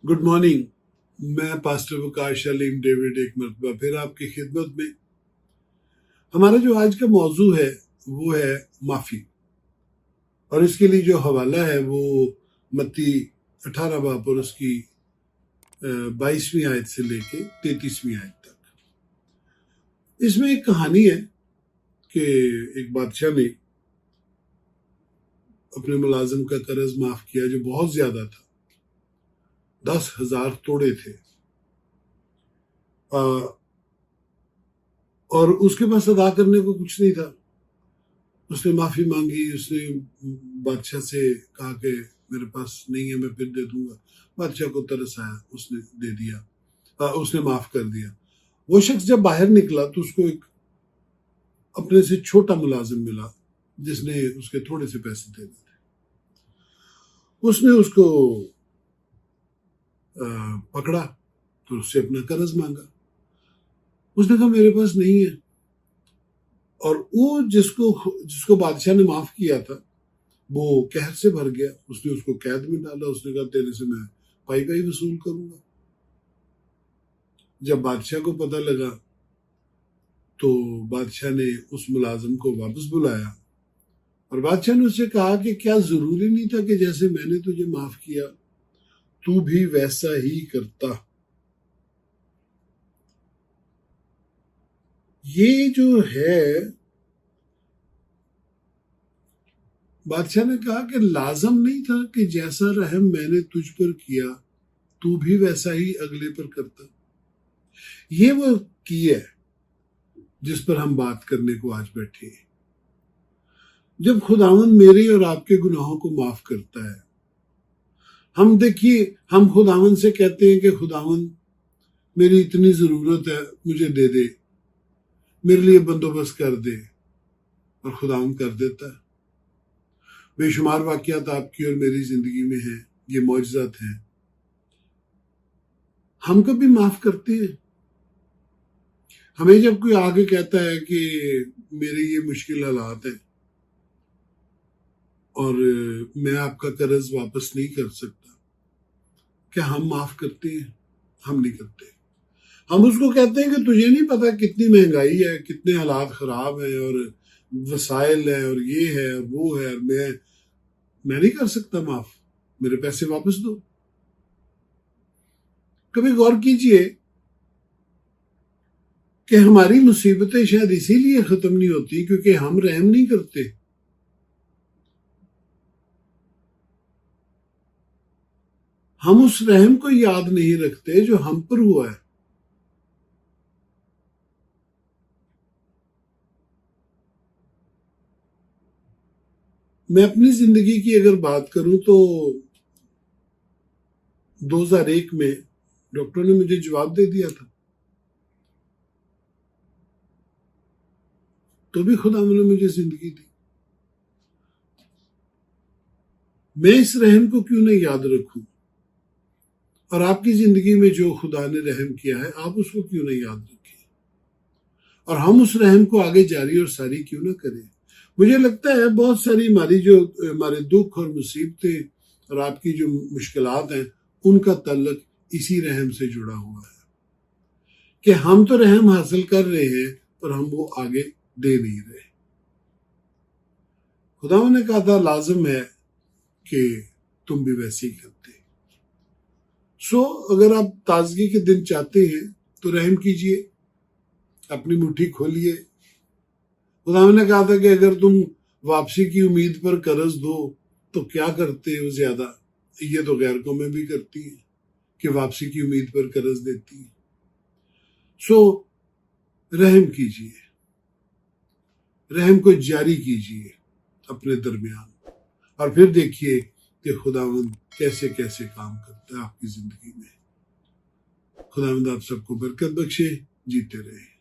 Good morning. मैं pastor Waqas Aleem David एक मरतबा फिर आपकी खिदमत में। हमारा जो आज का मौजू है वो है माफ़ी, और इसके लिए जो हवाला है वो मत्ती 18 बाब और उसकी 22वीं आयत से लेके 33वीं आयत तक। इसमें एक कहानी है कि एक बादशाह ने अपने मुलाजिम का कर्ज माफ किया जो बहुत ज्यादा था, 10,000 तोड़े थे, और उसके पास अदा करने को कुछ नहीं था। उसने माफी मांगी, उसने बादशाह से कहा कि मेरे पास नहीं है, मैं फिर दे दूंगा। बादशाह को तरस आया, उसने दे दिया, उसने माफ कर दिया। वो शख्स जब बाहर निकला तो उसको एक अपने से छोटा मुलाजिम मिला जिसने उसके थोड़े से पैसे दे दिए थे। उसने उसको पकड़ा तो उससे अपना कर्ज मांगा। उसने कहा मेरे पास नहीं है, और वो जिसको बादशाह ने माफ किया था वो कहर से भर गया। उसने उसको कैद में डाला। उसने कहा तेरे से मैं पाई पाई वसूल करूंगा। जब बादशाह को पता लगा तो बादशाह ने उस मुलाजिम को वापस बुलाया, और बादशाह ने उससे कहा कि क्या जरूरी नहीं था कि जैसे मैंने तुझे माफ किया तू भी वैसा ही करता। ये जो है, बादशाह ने कहा कि लाजम नहीं था कि जैसा रहम मैंने तुझ पर किया तू भी वैसा ही अगले पर करता। ये वो की है जिस पर हम बात करने को आज बैठे हैं। जब खुदावंद मेरे और आपके गुनाहों को माफ करता है, हम खुदावंद से कहते हैं कि खुदावंद मेरी इतनी जरूरत है, मुझे दे दे, मेरे लिए बंदोबस्त कर दे, और खुदावंद कर देता है। बेशुमार वाकयात आपकी और मेरी जिंदगी में हैं, ये मौजज़ात हैं। हम कभी माफ करते हैं? हमें जब कोई आगे कहता है कि मेरे ये मुश्किल हालात है और मैं आपका कर्ज वापस नहीं कर सकता, क्या हम माफ करते हैं? हम नहीं करते। हम उसको कहते हैं कि तुझे नहीं पता कितनी महंगाई है, कितने हालात खराब हैं, और वसाइल है, और ये है और वो है, और मैं नहीं कर सकता माफ, मेरे पैसे वापस दो। कभी गौर कीजिए कि हमारी मुसीबतें शायद इसीलिए खत्म नहीं होती क्योंकि हम रहम नहीं करते। हम उस रहम को याद नहीं रखते जो हम पर हुआ है। मैं अपनी जिंदगी की अगर बात करूं तो 2001 में डॉक्टर ने मुझे जवाब दे दिया था, तो भी खुदा ने मुझे जिंदगी दी। मैं इस रहम को क्यों नहीं याद रखूं? और आपकी जिंदगी में जो खुदा ने रहम किया है आप उसको क्यों नहीं याद रखें, और हम उस रहम को आगे जारी और सारी क्यों ना करें? मुझे लगता है बहुत सारी हमारे दुख और मुसीबतें और आपकी जो मुश्किलात हैं उनका ताल्लुक इसी रहम से जुड़ा हुआ है कि हम तो रहम हासिल कर रहे हैं पर हम वो आगे दे नहीं रहे। खुदा ने कहा था लाजम है कि तुम भी वैसे ही करते। अगर आप ताजगी के दिन चाहते हैं तो रहम कीजिए, अपनी मुट्ठी खोलिए। खुदा ने कहा था कि अगर तुम वापसी की उम्मीद पर कर्ज दो तो क्या करते हो ज्यादा, ये तो गैर कौमें भी करती है कि वापसी की उम्मीद पर कर्ज देती है। रहम कीजिए, रहम को जारी कीजिए अपने दरमियान, और फिर देखिए कि खुदावंद कैसे कैसे काम करता है आपकी जिंदगी में। खुदावंद आप सबको बरकत बख्शे, जीते रहे।